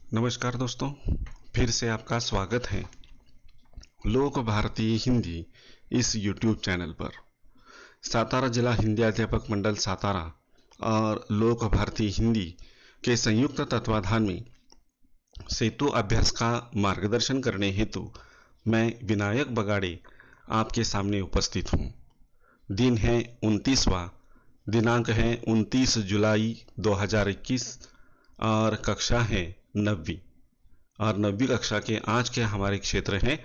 नमस्कार दोस्तों, फिर से आपका स्वागत है लोक भारती हिंदी इस YouTube चैनल पर। सातारा जिला हिंदी अध्यापक मंडल सातारा और लोक भारती हिंदी के संयुक्त तत्वाधान में सेतु अभ्यास का मार्गदर्शन करने हेतु मैं विनायक बगाड़े आपके सामने उपस्थित हूँ। दिन है 29वां, दिनांक है 29 जुलाई 2021 और कक्षा है 9वीं। और 9वीं कक्षा के आज के हमारे क्षेत्र हैं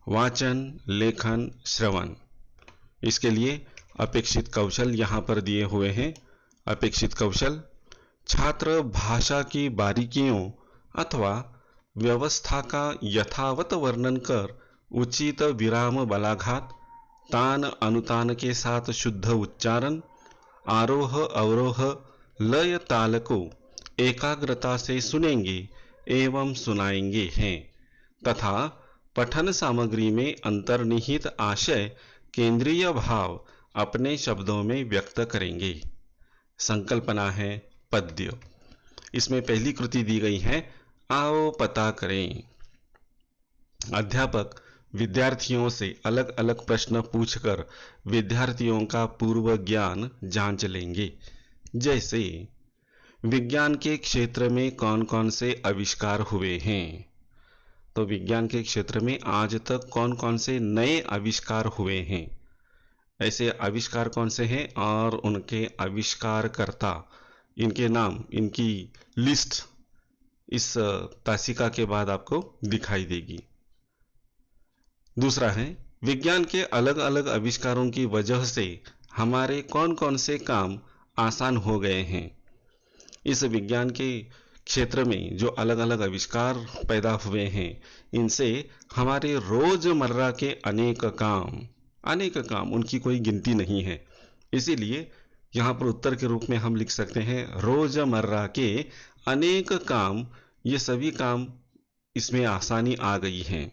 वाचन, लेखन, श्रवण। इसके लिए अपेक्षित कौशल यहाँ पर दिए हुए हैं। अपेक्षित कौशल: छात्र भाषा की बारीकियों अथवा व्यवस्था का यथावत वर्णन कर उचित विराम बलाघात, तान अनुतान के साथ शुद्ध उच्चारण, आरोह अवरोह, लय ताल को एकाग्रता से सुनेंगे एवं सुनाएंगे हैं तथा पठन सामग्री में अंतर्निहित आशय, केंद्रीय भाव अपने शब्दों में व्यक्त करेंगे। संकल्पना है पद्य। इसमें पहली कृति दी गई है, आओ पता करें। अध्यापक विद्यार्थियों से अलग अलग प्रश्न पूछकर विद्यार्थियों का पूर्व ज्ञान जांच लेंगे। जैसे विज्ञान के क्षेत्र में कौन कौन से आविष्कार हुए हैं, तो विज्ञान के क्षेत्र में आज तक कौन कौन से नए आविष्कार हुए हैं, ऐसे आविष्कार कौन से हैं और उनके आविष्कारकर्ता, इनके नाम, इनकी लिस्ट इस तासिका के बाद आपको दिखाई देगी। दूसरा है, विज्ञान के अलग अलग आविष्कारों की वजह से हमारे कौन कौन से काम आसान हो गए हैं। इस विज्ञान के क्षेत्र में जो अलग अलग आविष्कार पैदा हुए हैं, इनसे हमारे रोजमर्रा के अनेक काम, उनकी कोई गिनती नहीं है। इसीलिए यहाँ पर उत्तर के रूप में हम लिख सकते हैं, रोजमर्रा के अनेक काम, ये सभी काम इसमें आसानी आ गई है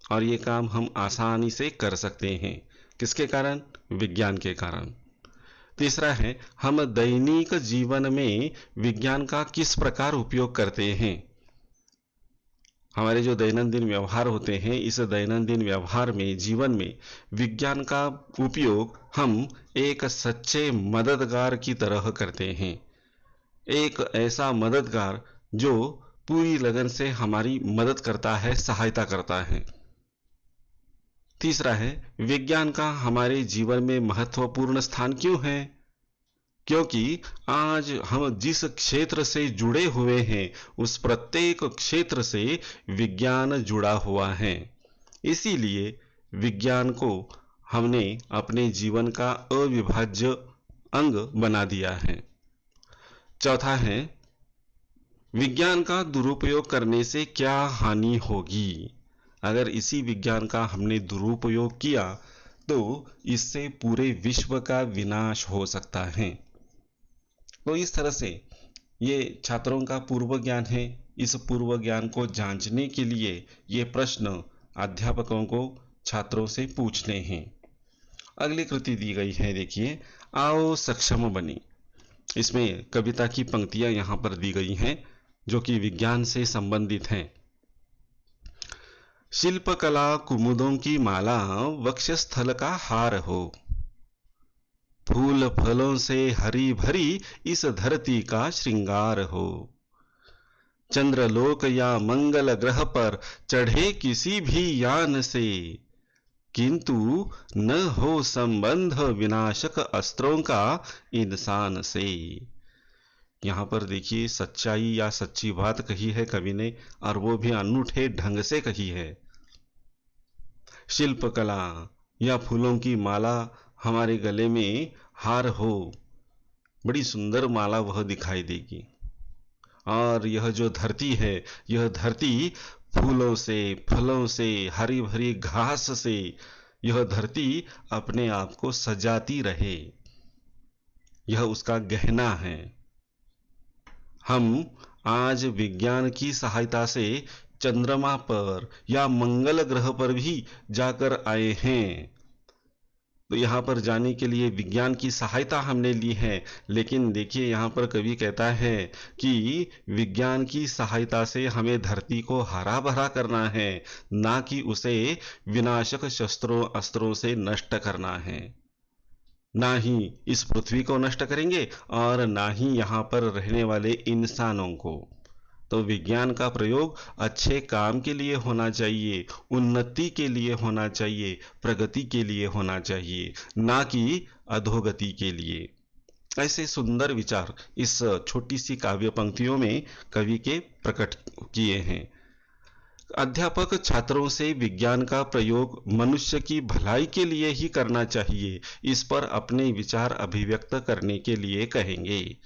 और ये काम हम आसानी से कर सकते हैं। किसके कारण? विज्ञान के कारण। तीसरा है, हम दैनिक जीवन में विज्ञान का किस प्रकार उपयोग करते हैं। हमारे जो दैनंदिन व्यवहार होते हैं, इस दैनंदिन व्यवहार में, जीवन में विज्ञान का उपयोग हम एक सच्चे मददगार की तरह करते हैं। एक ऐसा मददगार जो पूरी लगन से हमारी मदद करता है, सहायता करता है। तीसरा है, विज्ञान का हमारे जीवन में महत्वपूर्ण स्थान क्यों है? क्योंकि आज हम जिस क्षेत्र से जुड़े हुए हैं, उस प्रत्येक क्षेत्र से विज्ञान जुड़ा हुआ है। इसीलिए विज्ञान को हमने अपने जीवन का अविभाज्य अंग बना दिया है। चौथा है, विज्ञान का दुरुपयोग करने से क्या हानि होगी। अगर इसी विज्ञान का हमने दुरुपयोग किया तो इससे पूरे विश्व का विनाश हो सकता है। तो इस तरह से ये छात्रों का पूर्व ज्ञान है। इस पूर्व ज्ञान को जांचने के लिए ये प्रश्न अध्यापकों को छात्रों से पूछने हैं। अगली कृति दी गई है, देखिए, आओ सक्षम बने। इसमें कविता की पंक्तियां यहाँ पर दी गई हैं जो कि विज्ञान से संबंधित हैं। शिल्पकला कुमुदों की माला, वक्षस्थल का हार हो, फूल फलों से हरी भरी इस धरती का श्रृंगार हो, चंद्रलोक या मंगल ग्रह पर चढ़े किसी भी यान से, किंतु न हो संबंध विनाशक अस्त्रों का इंसान से। यहाँ पर देखिए, सच्चाई या सच्ची बात कही है कवि ने, और वो भी अनूठे ढंग से कही है। शिल्पकला या फूलों की माला हमारे गले में हार हो, बड़ी सुंदर माला वह दिखाई देगी। और यह जो धरती है, यह धरती फूलों से, फलों से, हरी भरी घास से, यह धरती अपने आप को सजाती रहे, यह उसका गहना है। हम आज विज्ञान की सहायता से चंद्रमा पर या मंगल ग्रह पर भी जाकर आए हैं। तो यहाँ पर जाने के लिए विज्ञान की सहायता हमने ली है, लेकिन देखिए यहाँ पर कवि कहता है कि विज्ञान की सहायता से हमें धरती को हरा भरा करना है, ना कि उसे विनाशक शस्त्रों अस्त्रों से नष्ट करना है। ना ही इस पृथ्वी को नष्ट करेंगे और ना ही यहाँ पर रहने वाले इंसानों को। तो विज्ञान का प्रयोग अच्छे काम के लिए होना चाहिए, उन्नति के लिए होना चाहिए, प्रगति के लिए होना चाहिए, ना कि अधोगति के लिए। ऐसे सुंदर विचार इस छोटी सी काव्य पंक्तियों में कवि के प्रकट किए हैं। अध्यापक छात्रों से विज्ञान का प्रयोग मनुष्य की भलाई के लिए ही करना चाहिए, इस पर अपने विचार अभिव्यक्त करने के लिए कहेंगे।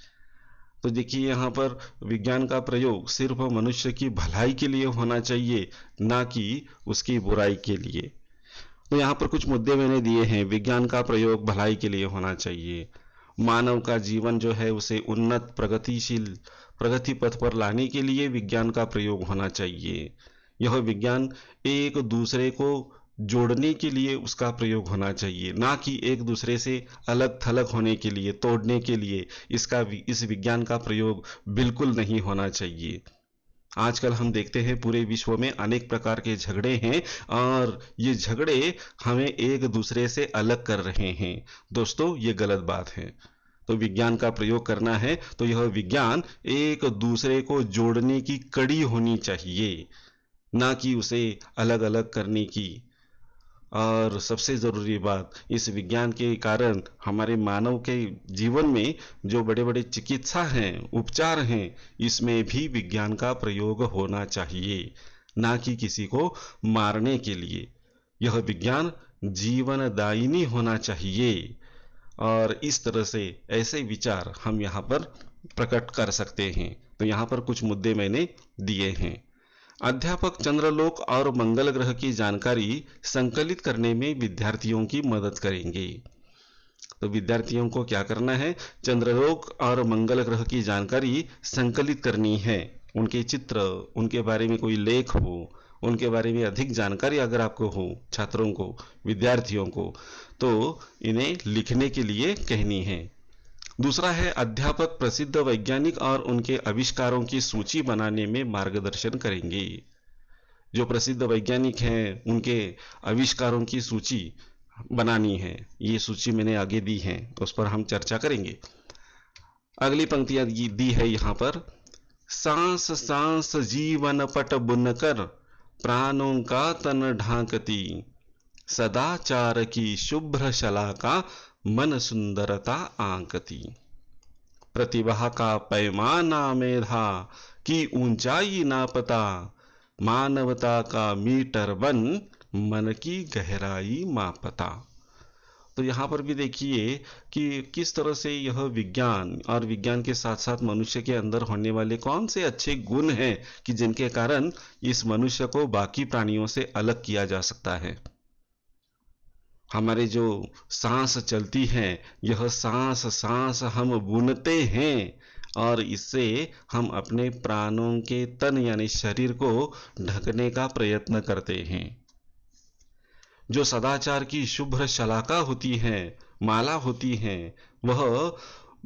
तो देखिए यहाँ पर विज्ञान का प्रयोग सिर्फ मनुष्य की भलाई के लिए होना चाहिए, ना कि उसकी बुराई के लिए। तो यहाँ पर कुछ मुद्दे मैंने दिए हैं। विज्ञान का प्रयोग भलाई के लिए होना चाहिए, मानव का जीवन जो है उसे उन्नत प्रगतिशील प्रगति पथ पर लाने के लिए विज्ञान का प्रयोग होना चाहिए। यह विज्ञान एक दूसरे को जोड़ने के लिए उसका प्रयोग होना चाहिए, ना कि एक दूसरे से अलग थलग होने के लिए, तोड़ने के लिए इस विज्ञान का प्रयोग बिल्कुल नहीं होना चाहिए। आजकल हम देखते हैं पूरे विश्व में अनेक प्रकार के झगड़े हैं और ये झगड़े हमें एक दूसरे से अलग कर रहे हैं। दोस्तों, ये गलत बात है। तो विज्ञान का प्रयोग करना है तो यह विज्ञान एक दूसरे को जोड़ने की कड़ी होनी चाहिए, ना कि उसे अलग अलग करने की। और सबसे ज़रूरी बात, इस विज्ञान के कारण हमारे मानव के जीवन में जो बड़े बड़े चिकित्सा हैं, उपचार हैं, इसमें भी विज्ञान का प्रयोग होना चाहिए, ना कि किसी को मारने के लिए। यह विज्ञान जीवनदायिनी होना चाहिए। और इस तरह से ऐसे विचार हम यहाँ पर प्रकट कर सकते हैं। तो यहाँ पर कुछ मुद्दे मैंने दिए हैं। अध्यापक चंद्रलोक और मंगल ग्रह की जानकारी संकलित करने में विद्यार्थियों की मदद करेंगे। तो विद्यार्थियों को क्या करना है? चंद्रलोक और मंगल ग्रह की जानकारी संकलित करनी है। उनके चित्र, उनके बारे में कोई लेख हो, उनके बारे में अधिक जानकारी अगर आपको हो, छात्रों को, विद्यार्थियों को, तो इन्हें लिखने के लिए कहनी है। दूसरा है, अध्यापक प्रसिद्ध वैज्ञानिक और उनके आविष्कारों की सूची बनाने में मार्गदर्शन करेंगे। जो प्रसिद्ध वैज्ञानिक हैं, उनके आविष्कारों की सूची बनानी है। ये सूची मैंने आगे दी है, उस पर हम चर्चा करेंगे। अगली पंक्तियां दी है यहाँ पर, सांस सांस जीवन पट बुनकर प्राणों का तन ढांकती, सदाचार की शुभ्र शलाका मन सुंदरता आंकती। प्रतिभा का पैमाना मेधा की ऊंचाई ना पता, मानवता का मीटर बन मन की गहराई मापता। तो यहाँ पर भी देखिए कि किस तरह से यह विज्ञान और विज्ञान के साथ साथ मनुष्य के अंदर होने वाले कौन से अच्छे गुण हैं कि जिनके कारण इस मनुष्य को बाकी प्राणियों से अलग किया जा सकता है। हमारे जो सांस चलती है, यह सांस सांस हम बुनते हैं और इससे हम अपने प्राणों के तन यानी शरीर को ढकने का प्रयत्न करते हैं। जो सदाचार की शुभ्र शलाका होती है, माला होती है, वह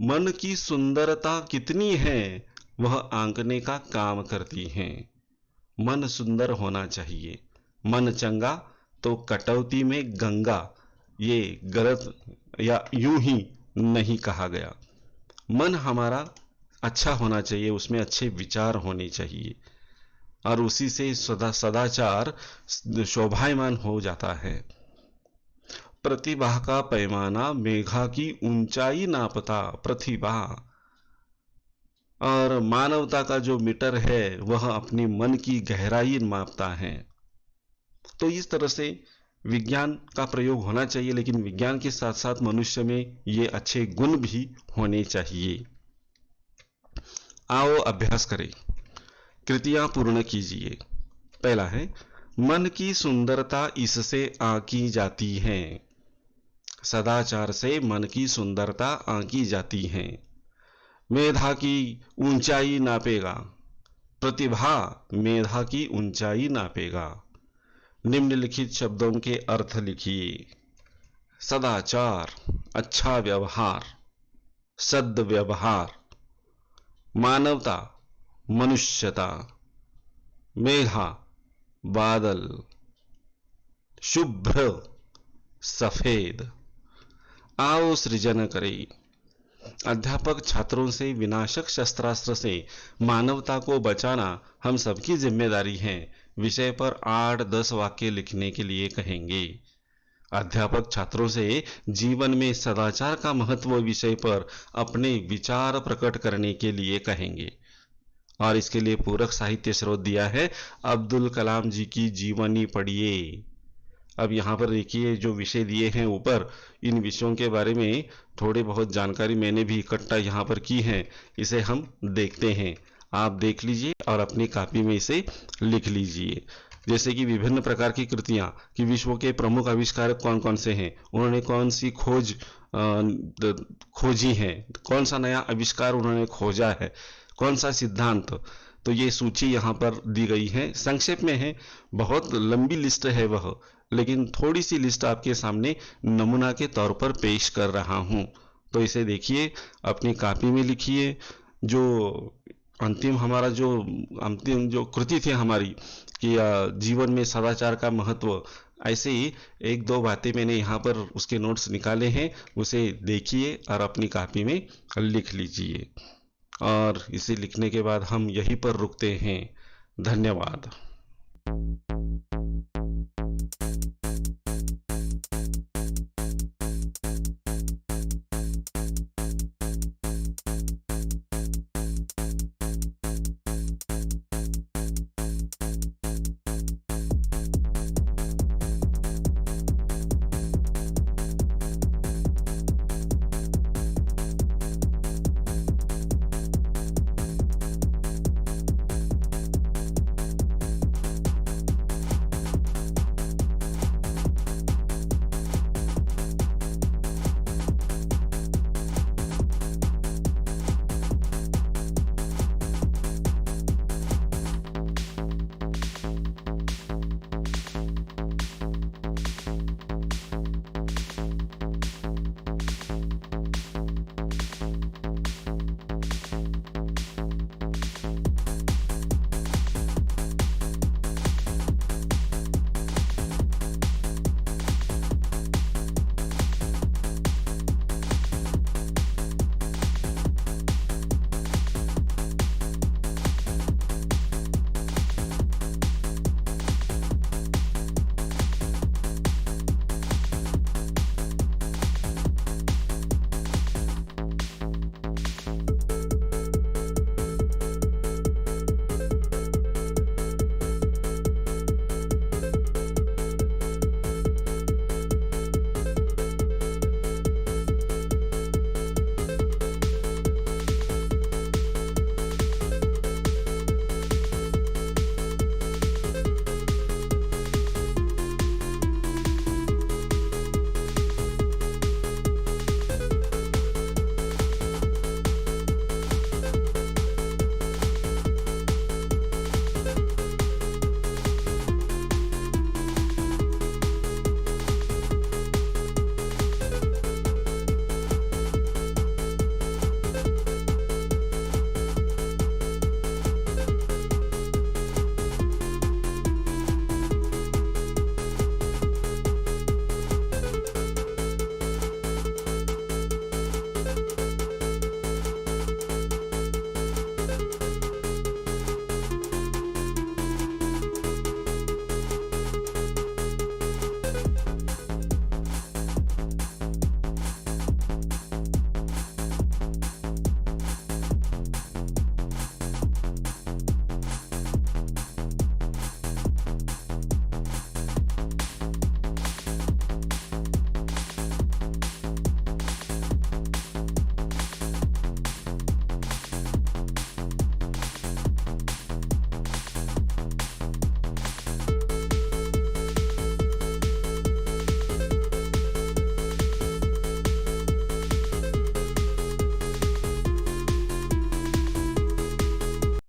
मन की सुंदरता कितनी है वह आंकने का काम करती हैं। मन सुंदर होना चाहिए। मन चंगा तो कटौती में गंगा, ये गलत या यूं ही नहीं कहा गया। मन हमारा अच्छा होना चाहिए, उसमें अच्छे विचार होने चाहिए और उसी से सदाचार शोभायमान हो जाता है। प्रतिभा का पैमाना मेघा की ऊंचाई नापता, प्रतिभा और मानवता का जो मीटर है वह अपनी मन की गहराई मापता है। तो इस तरह से विज्ञान का प्रयोग होना चाहिए, लेकिन विज्ञान के साथ साथ मनुष्य में ये अच्छे गुण भी होने चाहिए। आओ अभ्यास करें, कृतियां पूर्ण कीजिए। पहला है, मन की सुंदरता इससे आंकी जाती है। सदाचार से मन की सुंदरता आंकी जाती है। मेधा की ऊंचाई नापेगा, प्रतिभा मेधा की ऊंचाई नापेगा। निम्नलिखित शब्दों के अर्थ लिखिए। सदाचार, अच्छा व्यवहार, सद्व्यवहार, मानवता, मनुष्यता, मेघा, बादल, शुभ्र, सफेद। आओ सृजन करें। अध्यापक छात्रों से विनाशक शस्त्रास्त्र से मानवता को बचाना हम सबकी जिम्मेदारी है विषय पर 8-10 वाक्य लिखने के लिए कहेंगे। अध्यापक छात्रों से जीवन में सदाचार का महत्व विषय पर अपने विचार प्रकट करने के लिए कहेंगे। और इसके लिए पूरक साहित्य स्रोत दिया है अब्दुल कलाम जी की जीवनी पढ़िए। अब यहाँ पर देखिए जो विषय दिए हैं ऊपर, इन विषयों के बारे में थोड़ी बहुत जानकारी मैंने भी इकट्ठा यहाँ पर की है, इसे हम देखते हैं। आप देख लीजिए और अपनी कॉपी में इसे लिख लीजिए। जैसे कि विभिन्न प्रकार की कृतियां कि विश्व के प्रमुख आविष्कारक कौन कौन से हैं, उन्होंने कौन सी खोजी है, कौन सा नया आविष्कार उन्होंने खोजा है, कौन सा सिद्धांत। तो ये सूची यहाँ पर दी गई है, संक्षेप में है, बहुत लंबी लिस्ट है वह, लेकिन थोड़ी सी लिस्ट आपके सामने नमूना के तौर पर पेश कर रहा हूँ। तो इसे देखिए, अपनी कॉपी में लिखिए। जो अंतिम जो कृति थी हमारी कि जीवन में सदाचार का महत्व, ऐसे ही 1-2 बातें मैंने यहाँ पर उसके नोट्स निकाले हैं, उसे देखिए और अपनी कॉपी में लिख लीजिए। और इसे लिखने के बाद हम यहीं पर रुकते हैं। धन्यवाद।